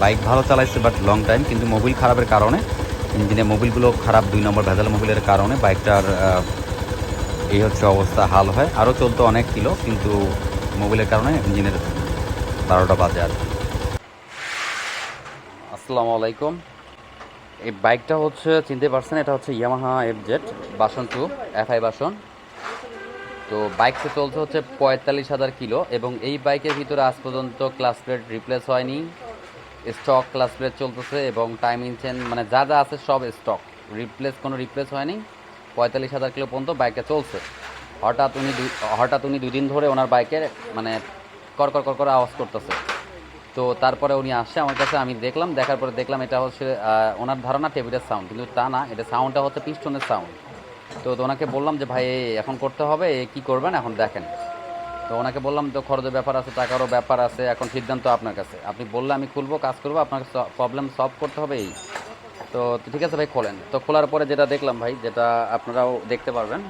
Bike ভালো চালাইছে but long time, কিন্তু মোবিল খারাপের কারণে, ইঞ্জিনে মোবিলগুলো খারাপ, 2 নম্বর ভেজাল মোবিলের কারণে বাইকটার এই হচ্ছে অবস্থা, হাল হয়। আরও চলতো অনেক কিলো, কিন্তু মোবিলের কারণে ইঞ্জিনের 12টা বাজে আর কি। আসসালামু আলাইকুম। এই বাইকটা হচ্ছে চিনতে পারছেন, এটা হচ্ছে Yamaha FZ version 2 FI version. তো বাইকটা চলছে হচ্ছে 45,000 কিলো, এবং এই বাইকের ভিতরে আজ পর্যন্ত ক্লাস প্লেট রিপ্লেস হয়নি, স্টক ক্লাস প্লেট চলতেছে, এবং টাইমিং চেন মানে যা যা আছে সব স্টক, কোনো রিপ্লেস হয়নি। 45,000 কিলো পর্যন্ত বাইকটা চলছে। হঠাৎ উনি 2 দিন ধরে ওনার বাইকের মানে কর কর কর করে আওয়াজ করতেছে। তো তারপরে উনি আসছে আমার কাছে, আমি দেখার পরে দেখলাম এটা হচ্ছে ওনার ধারণা টেবিলের সাউন্ড, কিন্তু তা না, এটা সাউন্ডটা হচ্ছে পিস্টনের সাউন্ড। তো ওনাকে বললাম যে ভাই এখন করতে হবে, কি করবেন এখন দেখেন। তো ওনাকে বললাম তো খরচের ব্যাপার আছে, টাকারও ব্যাপার আছে, এখন সিদ্ধান্ত আপনার কাছে, আপনি বললে আমি খুলবো, কাজ করবো, আপনাকে প্রবলেম সলভ করতে হবে এই। তো ঠিক আছে ভাই খোলেন। তো খোলার পরে যেটা দেখলাম ভাই, যেটা আপনারাও দেখতে পারবেন,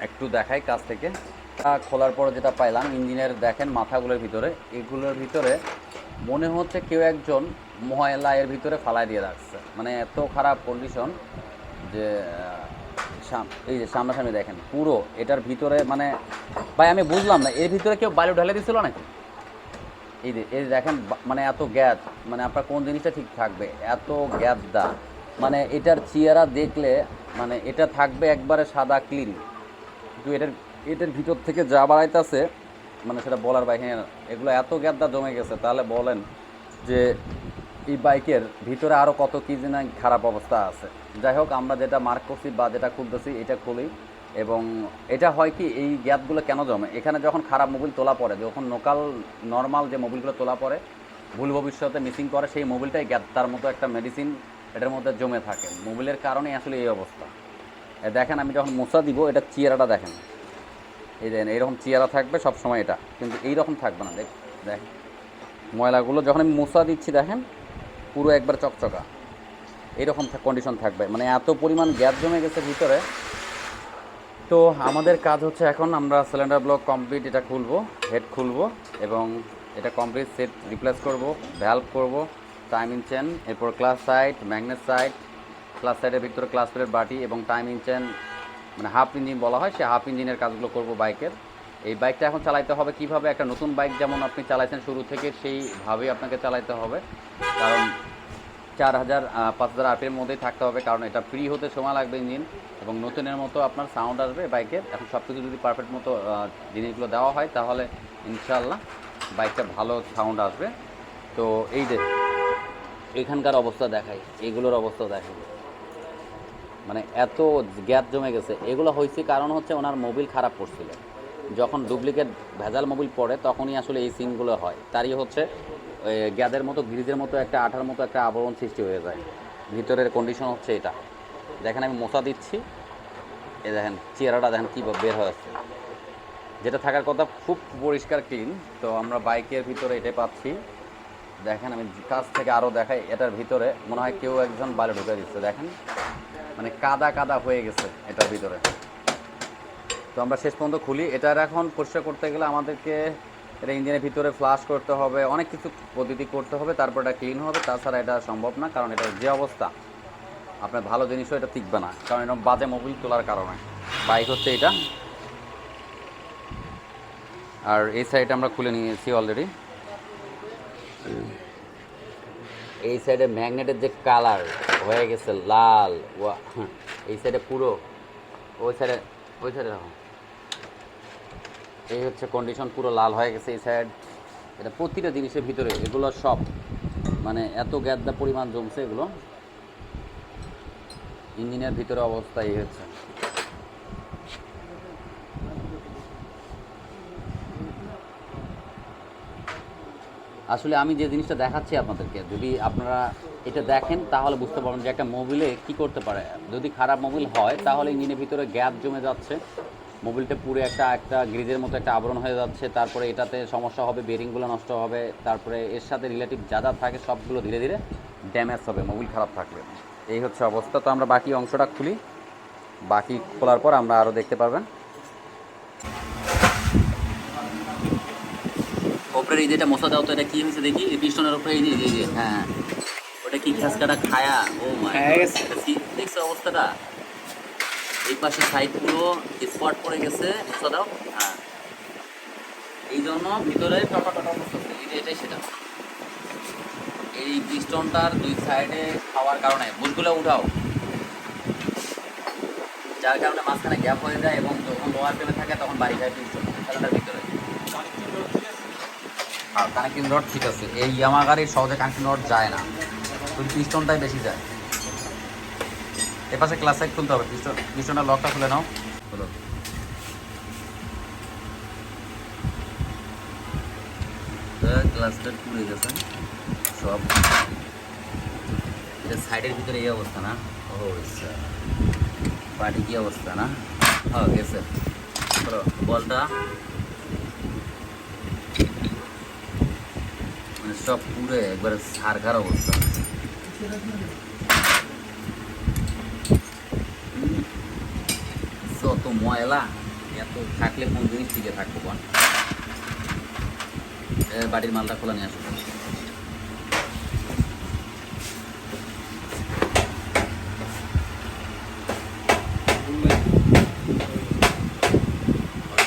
একটু দেখাই কাছ থেকে। খোলার পরে যেটা পাইলাম, ইঞ্জিনের দেখেন মাথাগুলোর ভিতরে, এগুলোর ভিতরে মনে হচ্ছে কেউ একজন ময়লা এর ভিতরে ফালাই দিয়ে রাখছে, মানে এত খারাপ কন্ডিশন যে এই যে সামনাসামনি দেখেন পুরো এটার ভিতরে, মানে ভাই আমি বুঝলাম না এর ভিতরে কেউ বালু ঢালে দিছিল নাকি। এই দেখেন মানে এত গ্যাস, মানে আপনার কোন জিনিসটা ঠিক থাকবে, এত গ্যাস দা, মানে এটার চেহারা দেখলে মানে এটা থাকবে একবারে সাদা ক্লিন, কিন্তু এটার ভিতর থেকে যা বাড়াইতেছে মানে সেটা বলার বাইরে। এগুলো এত গ্যাদা জমে গেছে, তাহলে বলেন যে এই বাইকের ভিতরে আরও কত কী না খারাপ অবস্থা আছে। যাই হোক, আমরা যেটা মার্ক করছি বা যেটা খুলতেছি এটা খুলি, এবং এটা হয় কি, এই গ্যাপগুলো কেন জমে, এখানে যখন খারাপ মোবিল তোলা পড়ে, যখন নর্মাল যে মোবিলগুলো তোলা পড়ে ভুল ভবিষ্যতে মিসিং করে, সেই মোবিলটাই গ্যাপ, তার মতো একটা মেডিসিন এটার মধ্যে জমে থাকে, মোবিলের কারণেই আসলে এই অবস্থা। দেখেন আমি যখন মোছা দিব, এটা চেয়ারাটা দেখেন, এই দেখেন এইরকম চেয়ারা থাকবে সব সময়, এটা কিন্তু এইরকম থাকবে না। দেখ ময়লাগুলো যখন আমি মোছা দিচ্ছি দেখেন পুরো একবার চকচকা এইরকম কন্ডিশন থাকবে, মানে এত পরিমাণ গ্যাস জমে গেছে ভিতরে। তো আমাদের কাজ হচ্ছে এখন আমরা সিলিন্ডার ব্লক কমপ্লিট এটা খুলবো, হেড খুলবো, এবং এটা কমপ্লিট সেট রিপ্লেস করব, ভ্যালভ করব, টাইমিং চেন, এরপর class side, magnet side, class সাইডের ভিতরে ক্লাস প্লেট বাটি, এবং টাইমিং চেন মানে হাফ ইঞ্জিন বলা হয়, সেই হাফ ইঞ্জিনের কাজগুলো করব বাইকের। এই বাইকটা এখন চালাইতে হবে কীভাবে, একটা নতুন বাইক যেমন আপনি চালাইছেন শুরু থেকে সেইভাবেই আপনাকে চালাইতে হবে, কারণ 4,000-5,000 RPM মধ্যেই থাকতে হবে, কারণ এটা ফ্রি হতে সময় লাগবে ইঞ্জিন, এবং নতুনের মতো আপনার সাউন্ড আসবে বাইকের। এখন সব কিছু যদি পারফেক্ট মতো জিনিসগুলো দেওয়া হয় তাহলে ইনশাআল্লাহ বাইকটা ভালো সাউন্ড আসবে। তো এই যে এখানকার অবস্থা দেখাই, এগুলোর অবস্থা দেখাই, মানে এত গ্যাস জমে গেছে। এগুলো হয়েছে কারণ হচ্ছে ওনার মোবিল খারাপ পড়ছিল, যখন ডুপ্লিকেট ভেজাল মোবিল পড়ে তখনই আসলে এই সিনগুলো হয়, তারই হচ্ছে গ্যাদের মতো গ্রিজের মতো একটা আঠার মতো একটা আবরণ সৃষ্টি হয়ে যায়। ভিতরের কন্ডিশন হচ্ছে এটা, দেখেন আমি মোছা দিচ্ছি, এই দেখেন চেহারাটা দেখেন কী বের হয়ে আসছে, যেটা থাকার কথা খুব পরিষ্কার ক্লিন। তো আমরা বাইকের ভিতরে এটাই পাচ্ছি, দেখেন আমি কাছ থেকে আরও দেখাই, এটার ভিতরে মনে হয় কেউ একজন বালু ঢুকে দিচ্ছে, দেখেন মানে কাদা কাদা হয়ে গেছে এটার ভিতরে। তো আমরা শেষ পর্যন্ত খুলি, এটার এখন পরিষ্কার করতে গেলে আমাদেরকে এটা ইঞ্জিনের ভিতরে ফ্লাশ করতে হবে, অনেক কিছু পদ্ধতি করতে হবে, তারপর এটা ক্লিন হবে, তাছাড়া এটা সম্ভব না, কারণ এটার যে অবস্থা আপনার ভালো জিনিসও এটা টিকবে না, কারণ এরকম বাজে মোবিল তোলার কারণে। বাইক হচ্ছে এটা, আর এই সাইডে আমরা খুলে নিয়েছি অলরেডি। এই সাইডে ম্যাগনেটের যে কালার হয়ে গেছে লাল, এই সাইডে পুরো, ওই সাইডে রাখো, এই হচ্ছে কন্ডিশন, পুরো লাল হয়ে গেছে এই সাইড। এটা প্রতিটা জিনিসের ভিতরে এগুলো সব মানে এত গ্যাদা পরিমাণ জমছে, এগুলো ইঞ্জিনের ভিতরে অবস্থা এই হচ্ছে। আসলে আমি যে জিনিসটা দেখাচ্ছি আপনাদেরকে, যদি আপনারা এটা দেখেন তাহলে বুঝতে পারবেন যে একটা মোবিলে কি করতে পারে। যদি খারাপ মোবিল হয় তাহলে ইঞ্জিনের ভিতরে গ্যাস জমে যাচ্ছে, মোবিলটা পুরো একটা গ্রিজের মতো একটা আবরণ হয়ে যাচ্ছে, তারপরে এটাতে সমস্যা হবে, বেরিংগুলো নষ্ট হবে, তারপরে এর সাথে রিলেটিভ যা যা থাকে সবগুলো ধীরে ধীরে ড্যামেজ হবে মোবিল খারাপ থাকলে। এই হচ্ছে অবস্থা। তো আমরা বাকি অংশটা খুলি, বাকি খোলার পর আমরা আরও দেখতে পারবেন। উপরের এই যেটা মশা দাও তো, এটা কি হয়েছে দেখি, এই পিস্টনের উপরে এই যে হ্যাঁ, ওটা কি খাসকাটা খায়া, ও মাই, দেখছো অবস্থাটা, এই পাশে সাইড পুরো স্পট পড়ে গেছে, মশা দাও, হ্যাঁ, এই জন্য ভিতরে টপা টপা করতেছে, এটাই সেটা। এই পিস্টনটার দুই সাইডে খাওয়ার কারণে বুলগুলো উঠাও, যার কারণে মাঝখানে গ্যাপ হয়ে যায় এবং যখন লোয়ার প্রেমে থাকে তখন বাড়ি যায় পিস্টন খেলাটার ভিতরে। আর কানেক্টিং রড ঠিক আছে, এই ইয়ামা গাড়ির সহজে কানেক্টিং রড যায় না, শুধু পিস্টনটাই বেশি যায়। এপাশে ক্লাস সাইড খুলতে হবে, পিস্টনটার লকটা খুলে নাও, খুলো। গ্লাসটা খুলে গেছে সব, এটা সাইডের ভিতরে এই অবস্থা না, ও পার্টি কি অবস্থা না, হ্যাঁ গেছে, বলটা মানে সব পুরে একবারে সারকার অবস্থা। যত ময়লা এত থাকলে কোন জিনিস টিকে থাকবো বল, বাড়ির মালটা খোলা নিয়ে আসবো।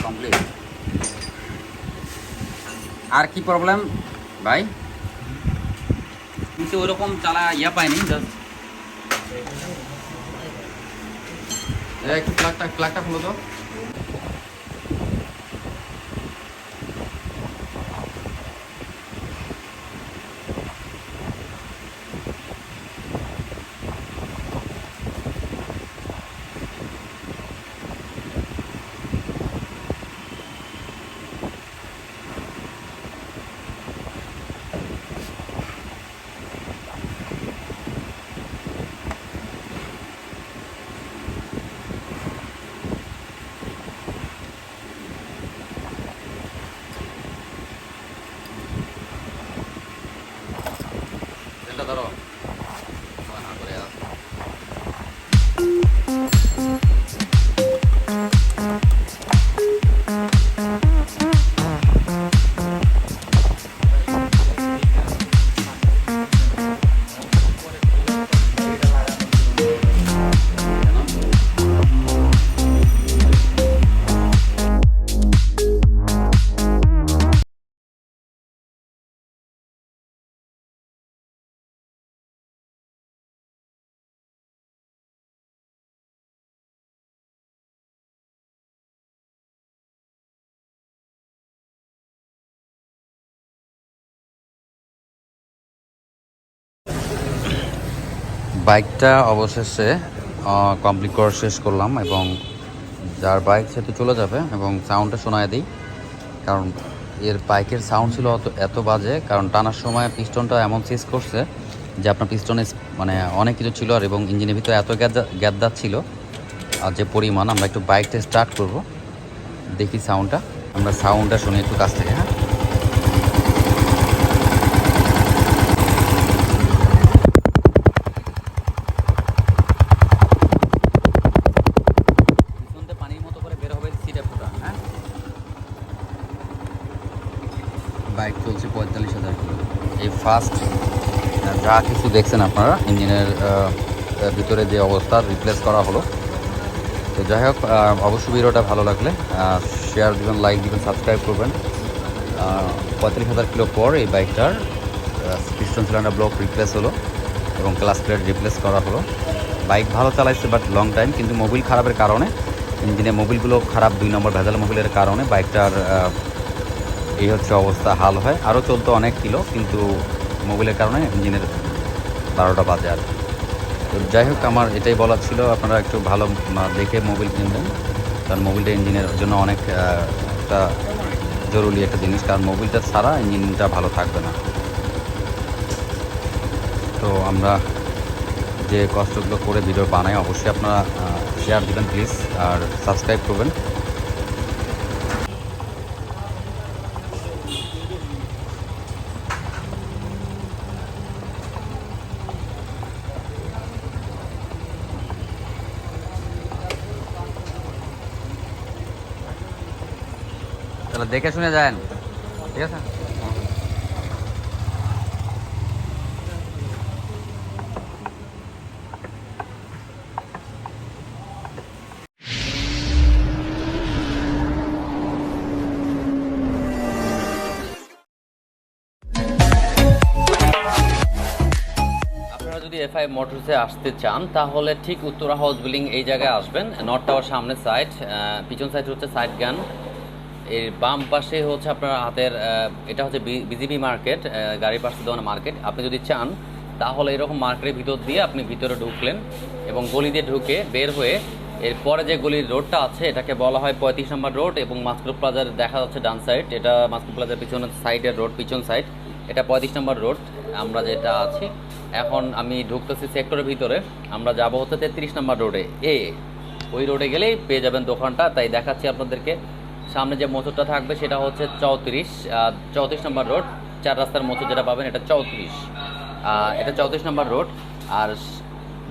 কমপ্লিট। আর কি প্রবলেম ভাই, কিন্তু ওইরকম চালা ইয়া পাইনি, জাস্ট একটু প্লাগটা খুলো তো। এটা ধরো বাইকটা অবশেষে কমপ্লিট করা শেষ করলাম, এবং যার বাইক সে তো চলে যাবে, এবং সাউন্ডটা শোনায় দিই, কারণ এর বাইকের সাউন্ড ছিল এত বাজে, কারণ টানার সময় পিস্টনটা এমন সিজ করছে যে আপনার পিস্টনে মানে অনেক কিছু ছিল, আর এবং ইঞ্জিনের ভিতরে এত গ্যাদা ছিল আর যে পরিমাণ। আমরা একটু বাইকটা স্টার্ট করব, দেখি সাউন্ডটা, আমরা সাউন্ডটা শুনি একটু কাছ থেকে। হ্যাঁ, বাইক চলছে 45,000 কিলো। এই ফার্স্ট যা কিছু দেখছেন আপনারা ইঞ্জিনের ভিতরে যে অবস্থা রিপ্লেস করা হলো। তো যাই হোক, অবশ্যই ভিডিওটা ভালো লাগলে শেয়ার দিবেন, লাইক দিবেন, সাবস্ক্রাইব করবেন। 45,000 কিলো পর এই বাইকটার পিস্টন সিলিন্ডার ব্লক রিপ্লেস হলো এবং ক্লাস প্লেট রিপ্লেস করা হলো। বাইক ভালো চালাইছে বাট লং টাইম, কিন্তু মোবিল খারাপের কারণে, ইঞ্জিনের মোবিলগুলো খারাপ, 2 নম্বর ভেজাল মোবিলের কারণে বাইকটার এই হচ্ছে অবস্থা, হাল হয়। আরও চলতো অনেক কিলো, কিন্তু মোবিলের কারণে ইঞ্জিনের 12টা বাজে আর। তো যাই হোক, আমার এটাই বলার ছিল, আপনারা একটু ভালো দেখে মোবিল কিনবেন, কারণ মোবিলটা ইঞ্জিনের জন্য অনেক একটা জরুরি একটা জিনিস, কারণ মোবিলটা ছাড়া ইঞ্জিনটা ভালো থাকবে না। তো আমরা যে কষ্টগুলো করে ভিডিও বানাই, অবশ্যই আপনারা শেয়ার দিবেন প্লিজ, আর সাবস্ক্রাইব করবেন। তাহলে দেখে শুনে যান, ঠিক আছে। এফআই মোটরসে আসতে চান তাহলে ঠিক উত্তরা হাউস বিল্ডিং এই জায়গায় আসবেন। নর্থ টাওয়ার সামনে সাইড, পিছন সাইড হচ্ছে সাইড গান, এর বাম পাশে হচ্ছে আপনার হাতের এটা হচ্ছে বিজিবি মার্কেট, গাড়ির পাশে দোকান মার্কেট। আপনি যদি চান তাহলে এরকম মার্কেটের ভিতর দিয়ে আপনি ভিতরে ঢুকলেন এবং গলি দিয়ে ঢুকে বের হয়ে এরপরে যে গলির রোডটা আছে এটাকে বলা হয় 35 নম্বর রোড, এবং মাস্কো প্লাজার দেখা যাচ্ছে ডান সাইড, এটা মাস্কো প্লাজার পিছনের সাইডের রোড, পিছন সাইড এটা 35 নম্বর রোড আমরা যেটা আছি। এখন আমি ঢুকতেছি সেক্টরের ভিতরে, আমরা যাব হচ্ছে 33 নম্বর রোডে, ওই রোডে গেলেই পেয়ে যাবেন দোকানটা। তাই দেখাচ্ছি আপনাদেরকে। সামনে যে মোচরটা থাকবে সেটা হচ্ছে 34 নম্বর রোড, 4 রাস্তার মোচর যেটা পাবেন এটা 34, এটা 34 নম্বর রোড। আর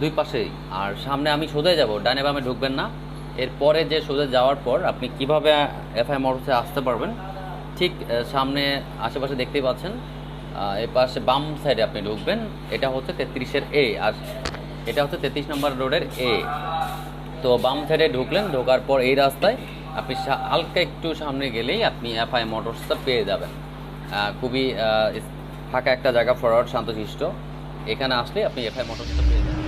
দুই পাশেই, আর সামনে আমি সোজা যাব, ডানে বামে ঢুকবেন না। এরপরে যে সোজা যাওয়ার পর আপনি কিভাবে এফআই মোটরসে আসতে পারবেন, ঠিক সামনে আশেপাশে দেখতেই পাচ্ছেন, এই পাশে বাম সাইডে আপনি ঢুকবেন, এটা হচ্ছে 33-এর আর এটা হচ্ছে 33 নম্বর রোডের তো বাম সাইডে ঢুকলেন, ঢোকার পর এই রাস্তায় আপনি হালকা একটু সামনে গেলেই আপনি এফআই মোটরসটা পেয়ে যাবেন। খুবই ফাঁকা একটা জায়গা, ফরওয়ার্ড শান্তশিষ্ট, এখানে আসলে আপনি এফআই মোটরসটা পেয়ে যাবেন।